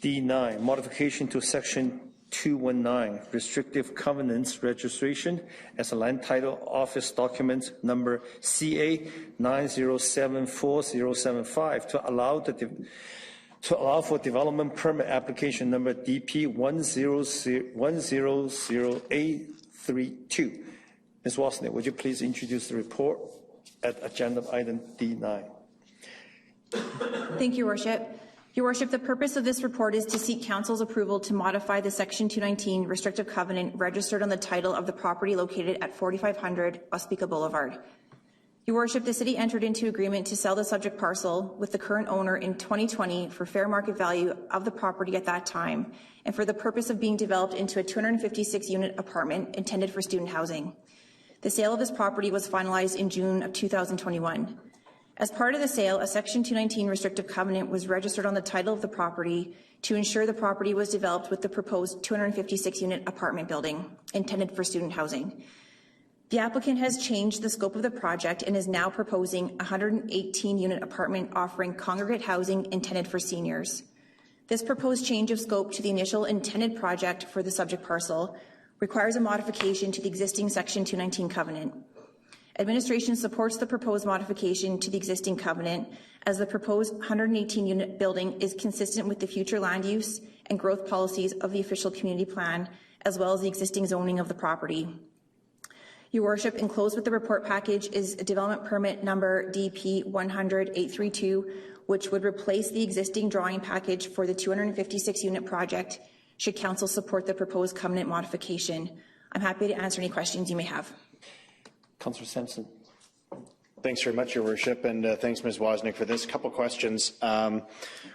D-9, modification to section 219, restrictive covenants registration as a land title office document number CA 9074075 to allow for development permit application number DP 100832. Ms. Wasnick, would you please introduce the report at agenda item D9? Thank you, Your Worship. Your Worship, the purpose of this report is to seek Council's approval to modify the Section 219 restrictive covenant registered on the title of the property located at 4500 Ospika Boulevard. Your Worship, the City entered into agreement to sell the subject parcel with the current owner in 2020 for fair market value of the property at that time and for the purpose of being developed into a 256-unit apartment intended for student housing. The sale of this property was finalized in June of 2021. As part of the sale, a Section 219 restrictive covenant was registered on the title of the property to ensure the property was developed with the proposed 256-unit apartment building intended for student housing. The applicant has changed the scope of the project and is now proposing a 118-unit apartment offering congregate housing intended for seniors. This proposed change of scope to the initial intended project for the subject parcel requires a modification to the existing Section 219 covenant. Administration supports the proposed modification to the existing covenant as the proposed 118-unit building is consistent with the future land use and growth policies of the official community plan, as well as the existing zoning of the property. Your Worship, enclosed with the report package is a development permit number DP 100832, which would replace the existing drawing package for the 256-unit project should Council support the proposed covenant modification. I'm happy to answer any questions you may have. Councillor Sampson. Thanks very much, Your Worship, and thanks, Ms. Wasnick, for this. A couple questions.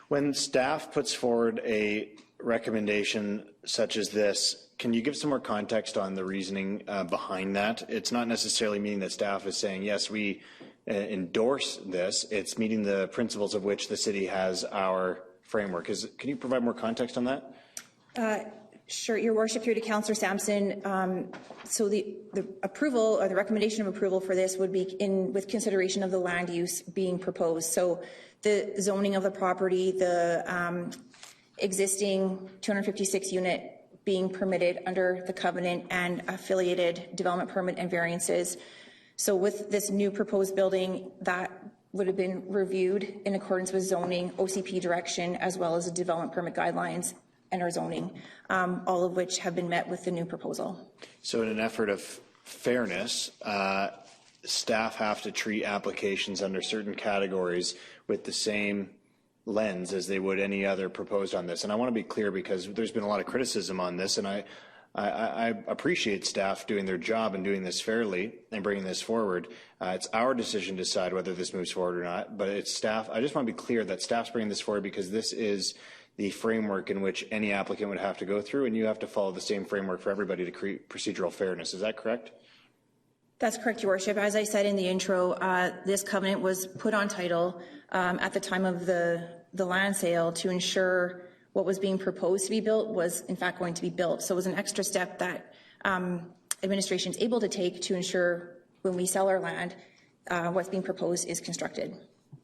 When staff puts forward a recommendation such as this, can you give some more context on the reasoning behind that? It's not necessarily meaning that staff is saying, yes, we endorse this. It's meeting the principles of which the city has our framework. Can you provide more context on that? Sure, Your Worship, through to Councillor Sampson. So the approval or the recommendation of approval for this would be with consideration of the land use being proposed. So the zoning of the property, the existing 256-unit being permitted under the covenant and affiliated development permit and variances. So with this new proposed building, that would have been reviewed in accordance with zoning, OCP direction, as well as the development permit guidelines and our zoning, all of which have been met with the new proposal. So in an effort of fairness, staff have to treat applications under certain categories with the same lens as they would any other proposed on this. And I want to be clear because there's been a lot of criticism on this, and I appreciate staff doing their job and doing this fairly and bringing this forward. It's our decision to decide whether this moves forward or not, but it's staff. I just want to be clear that staff's bringing this forward because this is the framework in which any applicant would have to go through, and you have to follow the same framework for everybody to create procedural fairness. Is that correct? That's correct, Your Worship. As I said in the intro, this covenant was put on title at the time of the land sale to ensure what was being proposed to be built was in fact going to be built. So it was an extra step that administration is able to take to ensure when we sell our land, what's being proposed is constructed.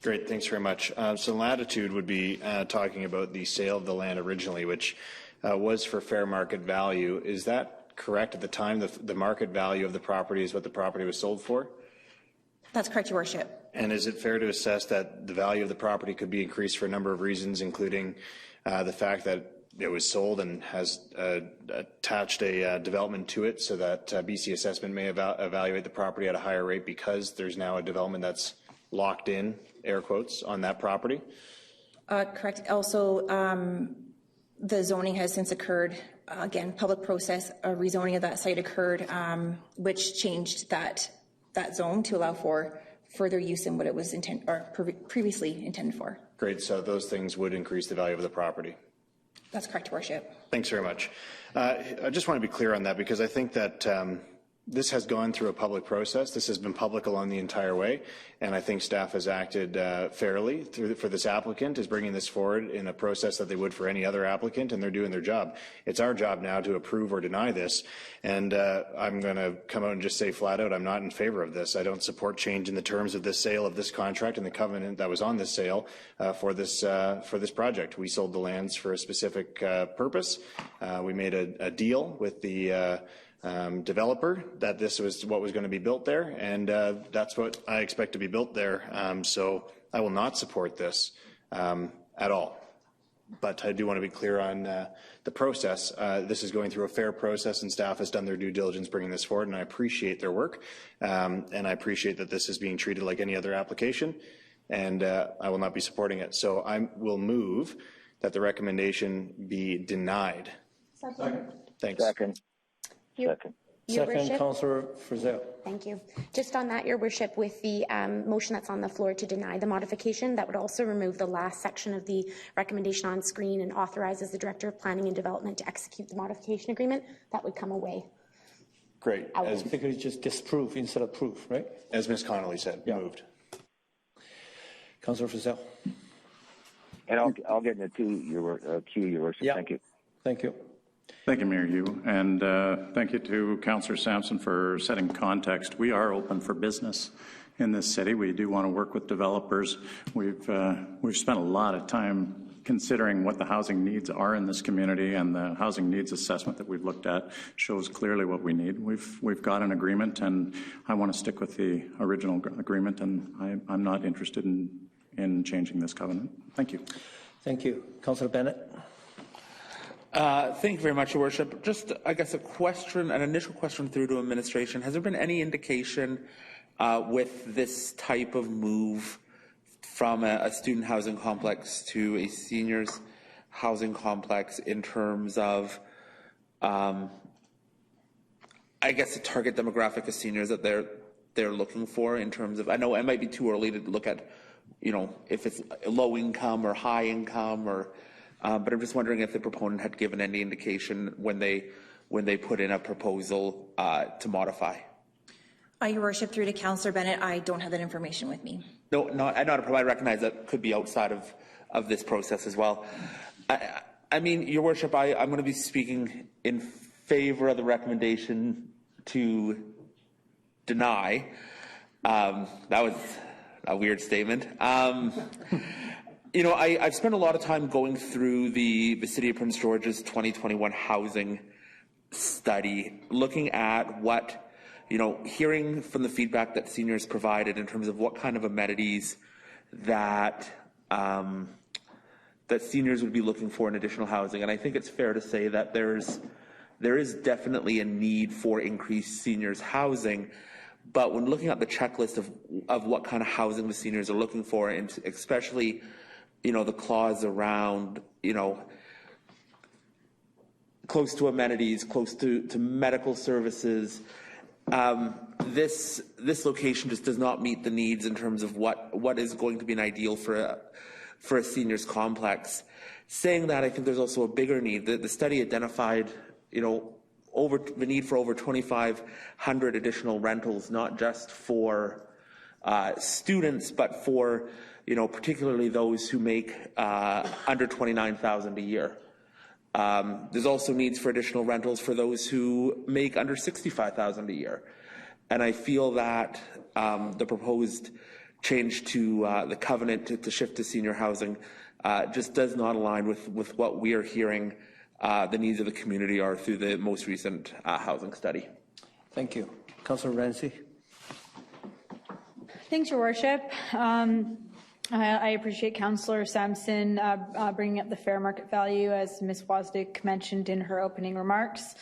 Great, thanks very much. So Latitude would be talking about the sale of the land originally, which was for fair market value. Is that correct? At the time, the market value of the property is what the property was sold for? That's correct, Your Worship. And is it fair to assess that the value of the property could be increased for a number of reasons, including the fact that it was sold and has attached a development to it so that BC Assessment may evaluate the property at a higher rate because there's now a development that's locked in, air quotes, on that property? Correct. Also, the zoning has since occurred. Again, public process, a rezoning of that site occurred, which changed that zone to allow for further use in what it was previously intended for. Great. So those things would increase the value of the property. That's correct, Your Worship. Thanks very much. I just want to be clear on that because I think that this has gone through a public process. This has been public along the entire way, and I think staff has acted fairly for this applicant, is bringing this forward in a process that they would for any other applicant, and they're doing their job. It's our job now to approve or deny this, and I'm going to come out and just say flat out, I'm not in favor of this. I don't support change in the terms of this sale of this contract and the covenant that was on this sale for this project. We sold the lands for a specific purpose. We made a deal with the developer that this was what was going to be built there, and that's what I expect to be built there. So I will not support this at all. But I do want to be clear on the process. This is going through a fair process, and staff has done their due diligence bringing this forward, and I appreciate their work. And I appreciate that this is being treated like any other application, and I will not be supporting it. So I will move that the recommendation be denied. Second. Thanks. Second. Second. Second, Councillor Frizzell. Thank you. Just on that, Your Worship, with the motion that's on the floor to deny the modification, that would also remove the last section of the recommendation on screen and authorizes the Director of Planning and Development to execute the modification agreement. That would come away. Great. I think it's just disprove instead of proof, right? As Ms. Connolly said, moved. Councillor Frizzell. And I'll get into your queue, Your Worship. Yeah. Thank you. Thank you. Thank you, Mayor Hugh, and thank you to Councillor Sampson for setting context. We are open for business in this city. We do want to work with developers. We've spent a lot of time considering what the housing needs are in this community, and the housing needs assessment that we've looked at shows clearly what we need. We've got an agreement, and I want to stick with the original agreement, and I'm not interested in changing this covenant. Thank you. Thank you. Councillor Bennett. Thank you very much, Your Worship. Just, I guess, an initial question through to administration. Has there been any indication with this type of move from a student housing complex to a seniors housing complex in terms of, I guess, the target demographic of seniors that they're looking for in terms of, I know it might be too early to look at, if it's low income or high income or, but I'm just wondering if the proponent had given any indication when they put in a proposal to modify. Your Worship, through to Councillor Bennett, I don't have that information with me. No, not I recognize that could be outside of this process as well. I mean, Your Worship, I'm going to be speaking in favor of the recommendation to deny. That was a weird statement. I've spent a lot of time going through the City of Prince George's 2021 housing study, looking at what, hearing from the feedback that seniors provided in terms of what kind of amenities that that seniors would be looking for in additional housing. And I think it's fair to say that there is definitely a need for increased seniors housing. But when looking at the checklist of what kind of housing the seniors are looking for, and especially the clause around, close to amenities, close to medical services. This location just does not meet the needs in terms of what is going to be an ideal for a seniors complex. Saying that, I think there's also a bigger need. The study identified, over the need for over 2,500 additional rentals, not just for students, but for particularly those who make under $29,000 a year. There's also needs for additional rentals for those who make under $65,000 a year. And I feel that the proposed change to the covenant to shift to senior housing just does not align with what we are hearing the needs of the community are through the most recent housing study. Thank you. Councillor Ramsey. Thanks, Your Worship. I appreciate Councillor Sampson bringing up the fair market value, as Ms. Wozniak mentioned in her opening remarks.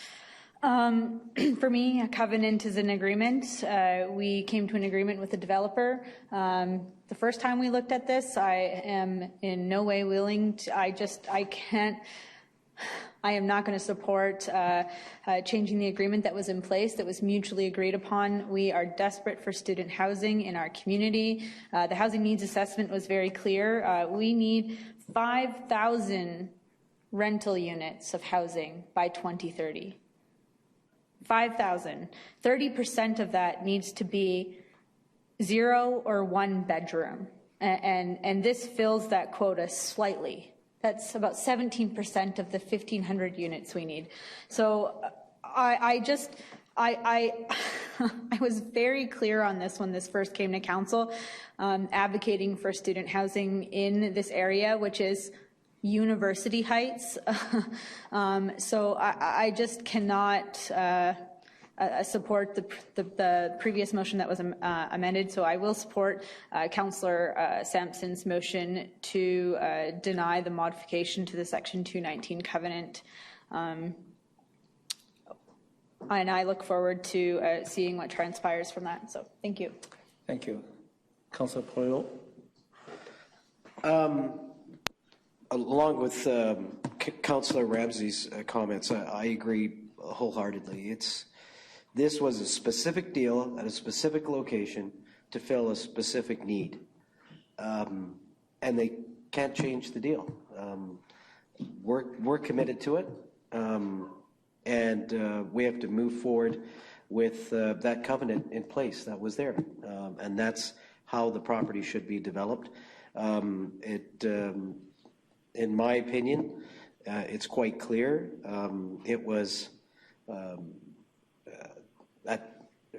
For me, a covenant is an agreement. We came to an agreement with the developer. The first time we looked at this, I am in no way willing to, I am not going to support changing the agreement that was in place, that was mutually agreed upon. We are desperate for student housing in our community. The housing needs assessment was very clear. We need 5,000 rental units of housing by 2030. 5,000. 30% of that needs to be 0 or 1 bedroom. And this fills that quota slightly. That's about 17% of the 1,500 units we need. So I was very clear on this when this first came to council, advocating for student housing in this area, which is University Heights. So I just cannot support the previous motion that was amended. So I will support Councillor Sampson's motion to deny the modification to the Section 219 covenant. And I look forward to seeing what transpires from that. So thank you. Thank you. Councillor Poyle. Along with Councillor Ramsey's comments, I agree wholeheartedly. This was a specific deal at a specific location to fill a specific need, and they can't change the deal. We're committed to it, and we have to move forward with that covenant in place that was there, and that's how the property should be developed. In my opinion, it's quite clear. It was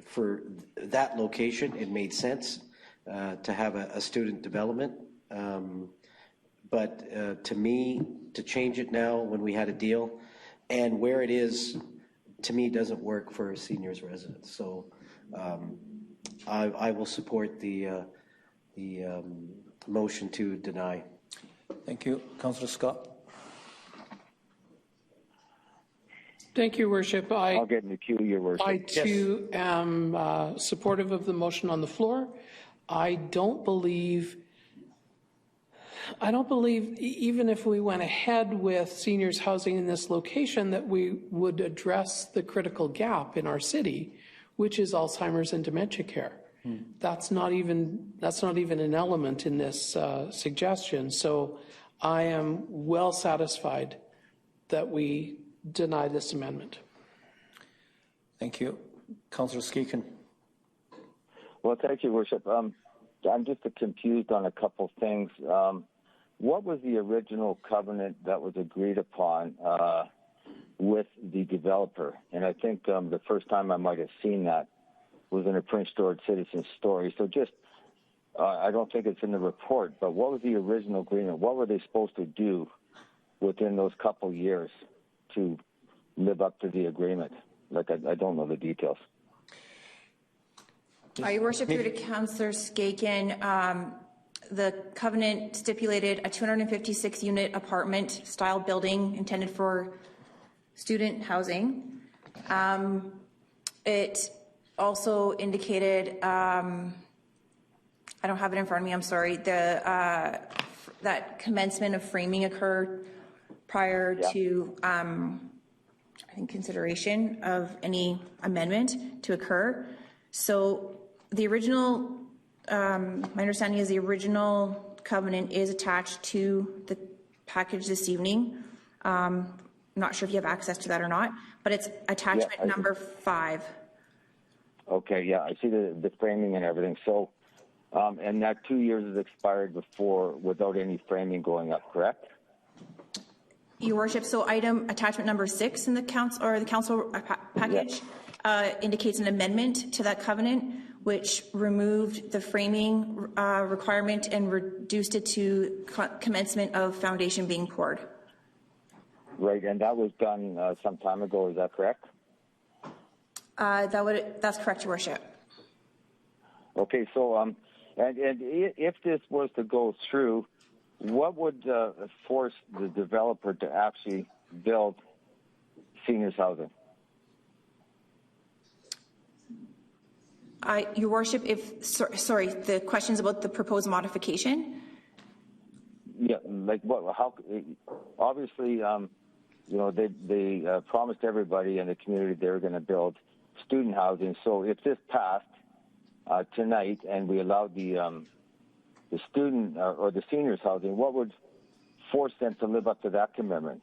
for that location, it made sense to have a student development. But to me, to change it now when we had a deal and where it is, to me, doesn't work for a seniors residence. So I will support the motion to deny. Thank you. Councillor Scott. Thank you, Worship. I'll get in the queue, Your Worship. I too am supportive of the motion on the floor. I don't believe even if we went ahead with seniors housing in this location that we would address the critical gap in our city, which is Alzheimer's and dementia care. That's not even an element in this suggestion. So I am well satisfied that we deny this amendment. Thank you. Councillor Skeekin. Well, thank you, Worship. I'm just confused on a couple things. What was the original covenant that was agreed upon with the developer? And I think the first time I might have seen that was in a Prince George Citizen story. So just, I don't think it's in the report, but what was the original agreement? What were they supposed to do within those couple years to live up to the agreement? Like, I don't know the details. Your Worship, through to Councillor Skaken, the covenant stipulated a 256-unit apartment style building intended for student housing. It also indicated, I don't have it in front of me, I'm sorry, that commencement of framing occurred prior to, I think, consideration of any amendment to occur. So the original, my understanding is the original covenant is attached to the package this evening. I'm not sure if you have access to that or not, but it's attachment number 5. Okay, yeah, I see the framing and everything. So, and that 2 years has expired before without any framing going up, correct? Your Worship, so attachment number 6 in the council package indicates an amendment to that covenant, which removed the framing requirement and reduced it to commencement of foundation being poured. Right, and that was done some time ago, is that correct? That's correct, Your Worship. Okay, so and if this was to go through, what would force the developer to actually build seniors housing? Your Worship, sorry, the question's about the proposed modification? Yeah, like what? How? Obviously, you know, they promised everybody in the community they were going to build student housing. So if this passed tonight and we allowed the student or the seniors housing, what would force them to live up to that commitment?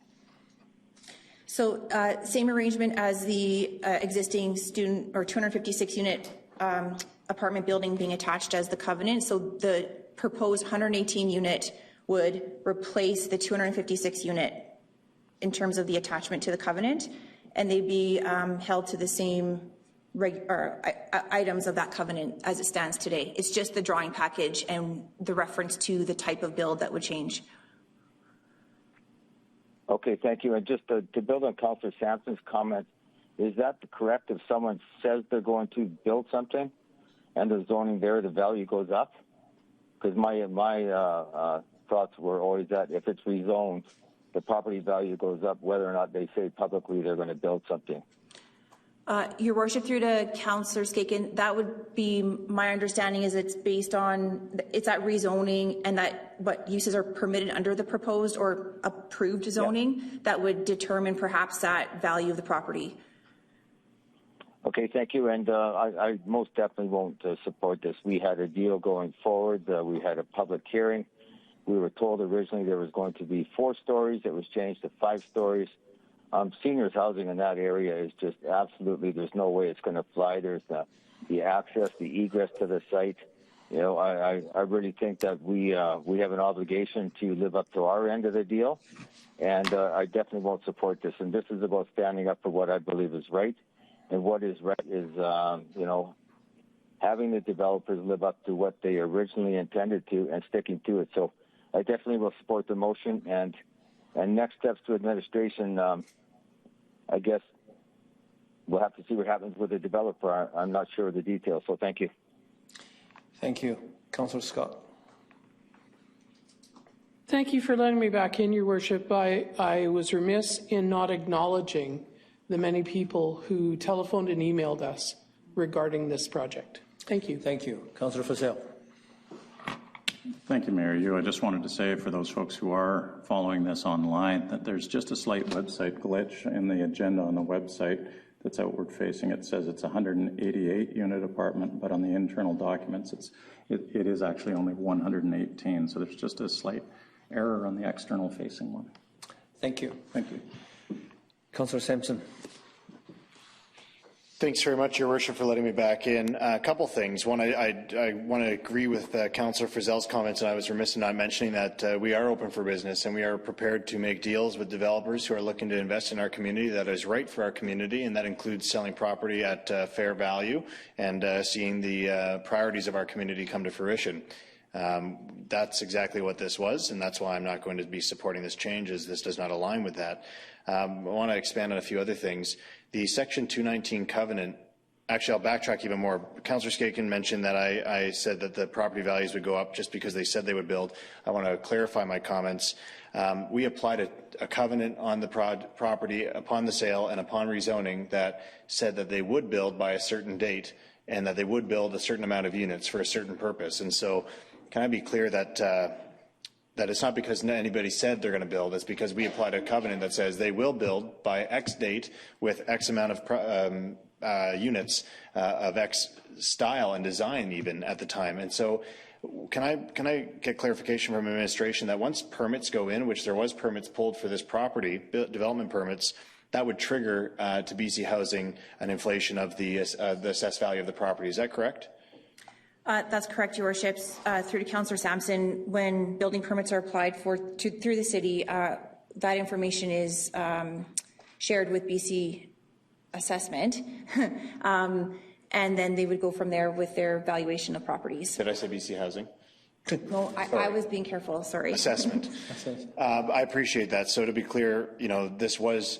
So same arrangement as the existing student or 256 unit apartment building being attached as the covenant. So the proposed 118 unit would replace the 256 unit in terms of the attachment to the covenant, and they'd be held to the same items of that covenant as it stands today. It's just the drawing package and the reference to the type of build that would change. Okay, thank you. And just to build on Councillor Sampson's comment, is that correct if someone says they're going to build something and the zoning there, the value goes up? Because my thoughts were always that if it's rezoned, the property value goes up whether or not they say publicly they're going to build something. Your Worship, through to Councillor Skaken, that would be my understanding is it's based on, it's at rezoning and that what uses are permitted under the proposed or approved zoning that would determine perhaps that value of the property. Okay, thank you. And I most definitely won't support this. We had a deal going forward. We had a public hearing. We were told originally there was going to be 4 stories. It was changed to 5 stories. Seniors housing in that area is just absolutely, there's no way it's going to fly. There's the access, the egress to the site. You know, I really think that we have an obligation to live up to our end of the deal. And I definitely won't support this. And this is about standing up for what I believe is right. And what is right is, you know, having the developers live up to what they originally intended to and sticking to it. So I definitely will support the motion. And next steps to administration, I guess we'll have to see what happens with the developer. I'm not sure of the details, so thank you. Thank you. Councillor Scott. Thank you for letting me back in, Your Worship. I was remiss in not acknowledging the many people who telephoned and emailed us regarding this project. Thank you. Thank you. Councillor Fazell. Thank you, Mayor. I just wanted to say for those folks who are following this online that there's just a slight website glitch in the agenda on the website that's outward facing. It says it's a 188 unit apartment, but on the internal documents it is actually only 118. So there's just a slight error on the external facing one. Thank you. Thank you. Councillor Sampson. Thanks very much, Your Worship, for letting me back in. A couple things. One, I want to agree with Councillor Frizzell's comments, and I was remiss in not mentioning that we are open for business and we are prepared to make deals with developers who are looking to invest in our community that is right for our community, and that includes selling property at fair value and seeing the priorities of our community come to fruition. That's exactly what this was, and that's why I'm not going to be supporting this change, as this does not align with that. I want to expand on a few other things. The Section 219 covenant, actually I'll backtrack even more. Councillor Skaken mentioned that I said that the property values would go up just because they said they would build. I want to clarify my comments. We applied a covenant on the property upon the sale and upon rezoning that said that they would build by a certain date and that they would build a certain amount of units for a certain purpose. And so can I be clear that that it's not because anybody said they're going to build, it's because we applied a covenant that says they will build by X date with X amount of units of X style and design even at the time. And so can I get clarification from administration that once permits go in, which there was permits pulled for this property, development permits, that would trigger to BC Housing an inflation of the assessed value of the property. Is that correct? That's correct, Your Worships. Through to Councillor Sampson, when building permits are applied for through the city, that information is shared with BC Assessment, and then they would go from there with their valuation of properties. Did I say BC Housing? No, I was being careful, sorry. Assessment. I appreciate that. So to be clear, this was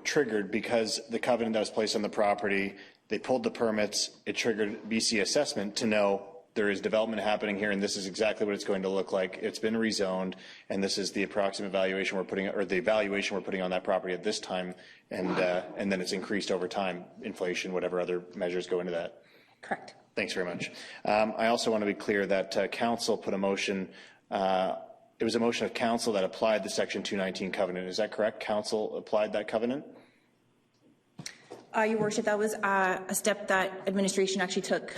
triggered because the covenant that was placed on the property, they pulled the permits, it triggered BC Assessment to know there is development happening here and this is exactly what it's going to look like. It's been rezoned and this is the approximate valuation we're putting, or the valuation we're putting on that property at this time, and then it's increased over time, inflation, whatever other measures go into that. Correct. Thanks very much. I also want to be clear that council put a motion, it was a motion of council that applied the Section 219 covenant. Is that correct? Council applied that covenant? Your Worship, that was a step that administration actually took.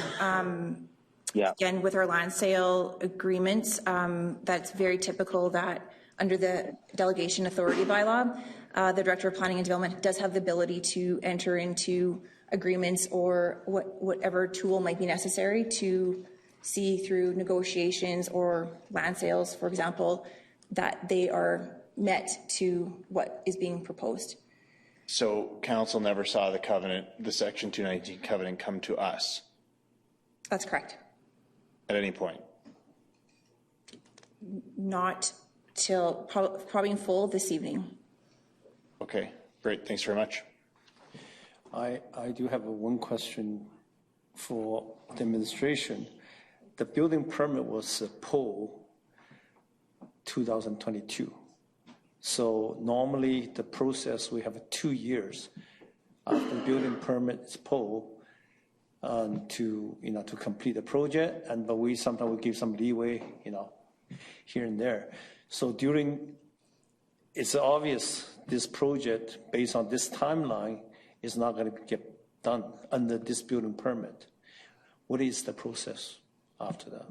Again, with our land sale agreements, that's very typical that under the delegation authority bylaw, the Director of Planning and Development does have the ability to enter into agreements or whatever tool might be necessary to see through negotiations or land sales, for example, that they are met to what is being proposed. So council never saw the covenant, the Section 219 covenant come to us That's correct. at any point? Not till probably in full this evening. Okay, great. Thanks very much. I do have one question for the administration. The building permit was pulled 2022. So normally the process, we have 2 years after the building permit is pulled to complete the project, but we sometimes give some leeway, here and there. So it's obvious this project based on this timeline is not going to get done under this building permit. What is the process after that?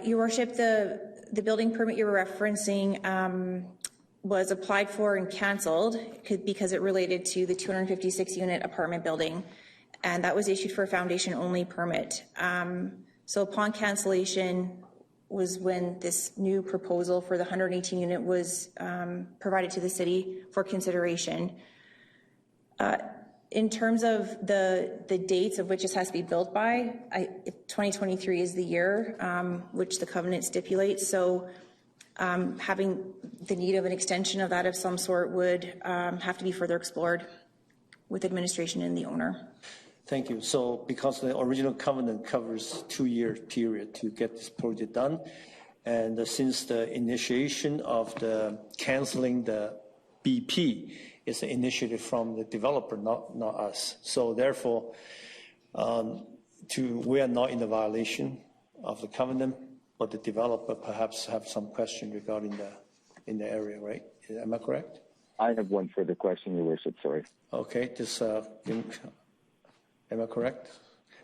Your Worship, the building permit you were referencing was applied for and canceled because it related to the 256-unit apartment building, and that was issued for a foundation-only permit. So upon cancellation was when this new proposal for the 118-unit was provided to the city for consideration. In terms of the dates of which this has to be built by, 2023 is the year which the covenant stipulates. So having the need of an extension of that of some sort would have to be further explored with administration and the owner. Thank you. So because the original covenant covers 2-year period to get this project done, and since the initiation of the canceling the BP is initiated from the developer, not us. So therefore, we are not in the violation of the covenant, but the developer perhaps have some question regarding in the area, right? Am I correct? I have one further question, Your Worship. Sorry. Okay. Am I correct?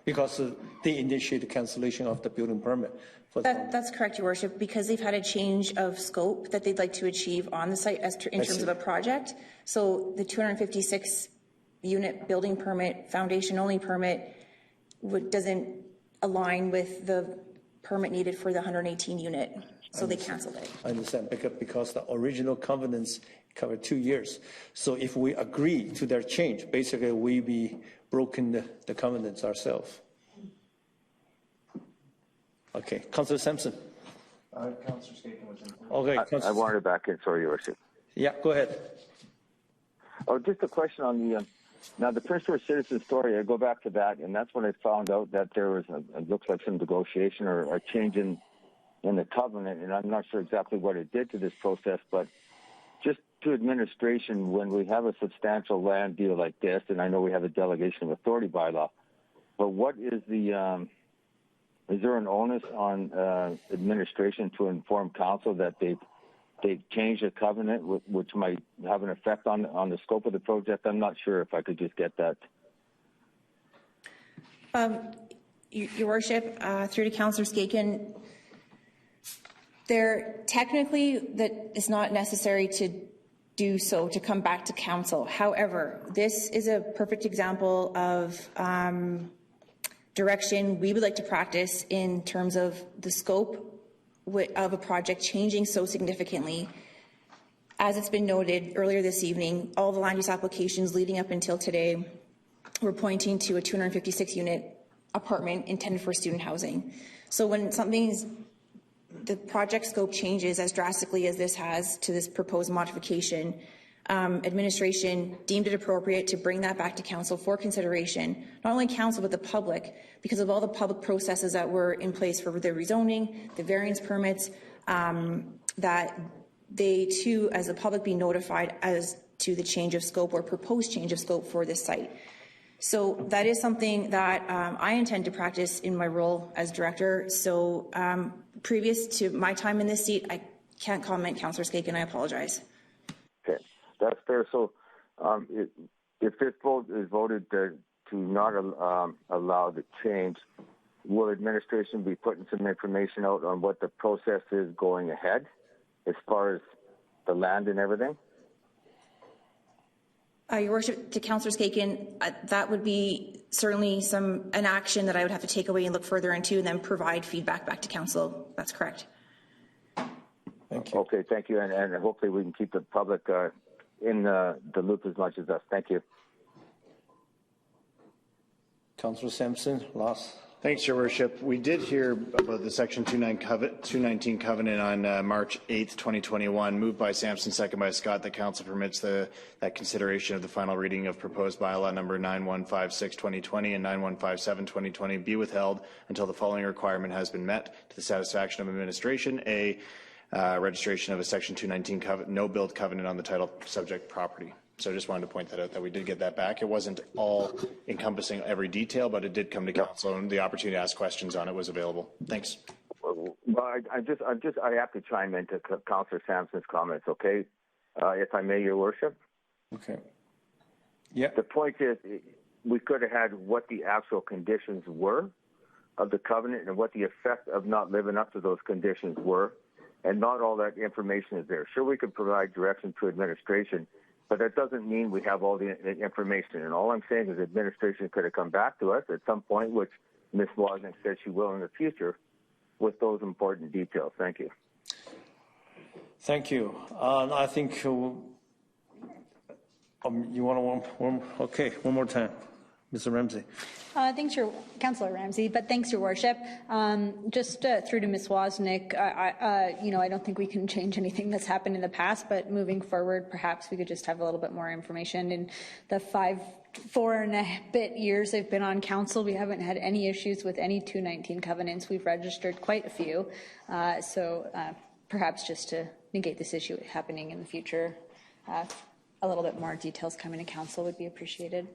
Because they initiated the cancellation of the building permit. That's correct, Your Worship, because they've had a change of scope that they'd like to achieve on the site in terms of a project. So the 256-unit building permit, foundation-only permit, doesn't align with the permit needed for the 118-unit, so they canceled it. I understand, because the original covenants cover 2 years. So if we agree to their change, basically we be broken the covenants ourselves. Okay, Councillor Sampson. Councillor Skaken was in. Okay, I wanted back in. Sorry, Your Worship. Yeah, go ahead. Oh, just a question on the now the Prince George Citizen story. I go back to that, and that's when I found out that there was it looks like some negotiation or a change in the covenant, and I'm not sure exactly what it did to this process, but just to administration, when we have a substantial land deal like this, and I know we have a delegation of authority bylaw, but what is is there an onus on administration to inform council that they've changed the covenant, which might have an effect on the scope of the project? I'm not sure if I could just get that. Your Worship, through to Councillor Skaken, technically that it's not necessary to do so, to come back to council. However, this is a perfect example of direction we would like to practice in terms of the scope of a project changing so significantly. As it's been noted earlier this evening, all the land use applications leading up until today were pointing to a 256-unit apartment intended for student housing. So when the project scope changes as drastically as this has to this proposed modification, administration deemed it appropriate to bring that back to council for consideration, not only council but the public, because of all the public processes that were in place for the rezoning, the variance permits, that they too, as the public, be notified as to the change of scope or proposed change of scope for this site. So that is something that I intend to practice in my role as director. So previous to my time in this seat, I can't comment, Councillor Skaken, I apologize. Okay, that's fair. So if this vote is voted to not allow the change, will administration be putting some information out on what the process is going ahead as far as the land and everything? Your Worship, to Councillor Skaken, that would be certainly an action that I would have to take away and look further into and then provide feedback back to Council. That's correct. Thank you. Okay, thank you. And hopefully we can keep the public in the loop as much as us. Thank you. Councillor Sampson, last. Thanks, Your Worship. We did hear about the Section 219 covenant on March 8th, 2021, moved by Sampson, second by Scott. The Council permits that consideration of the final reading of proposed bylaw number 9156-2020 and 9157-2020 be withheld until the following requirement has been met to the satisfaction of administration. A, registration of a Section 219 no-build covenant on the title subject property. So I just wanted to point that out, that we did get that back. It wasn't all encompassing every detail, but it did come to Council, and the opportunity to ask questions on it was available. Thanks. Well, I have to chime into Councillor Sampson's comments, okay? If I may, Your Worship. Okay. Yeah. The point is, we could have had what the actual conditions were of the covenant and what the effect of not living up to those conditions were, and not all that information is there. Sure, we could provide direction to administration, but that doesn't mean we have all the information. And all I'm saying is administration could have come back to us at some point, which Ms. Wozniak said she will in the future, with those important details. Thank you. Thank you. I think you want one more time. Mr. Ramsey. Thanks, Councillor Ramsey, but thanks, Your Worship. Just through to Ms. Wozniak, I don't think we can change anything that's happened in the past, but moving forward, perhaps we could just have a little bit more information. In the 4 and a bit years I've been on council, we haven't had any issues with any 219 covenants. We've registered quite a few. So perhaps just to negate this issue happening in the future, a little bit more details coming to council would be appreciated.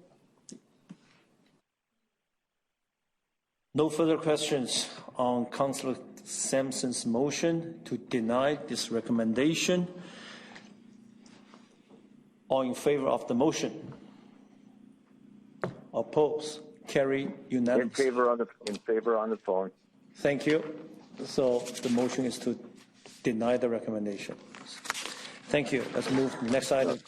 No further questions on Councillor Sampson's motion to deny this recommendation. All in favor of the motion? Oppose? Carry unanimously. In favor on the phone. Thank you. So the motion is to deny the recommendation. Thank you. Let's move to the next item.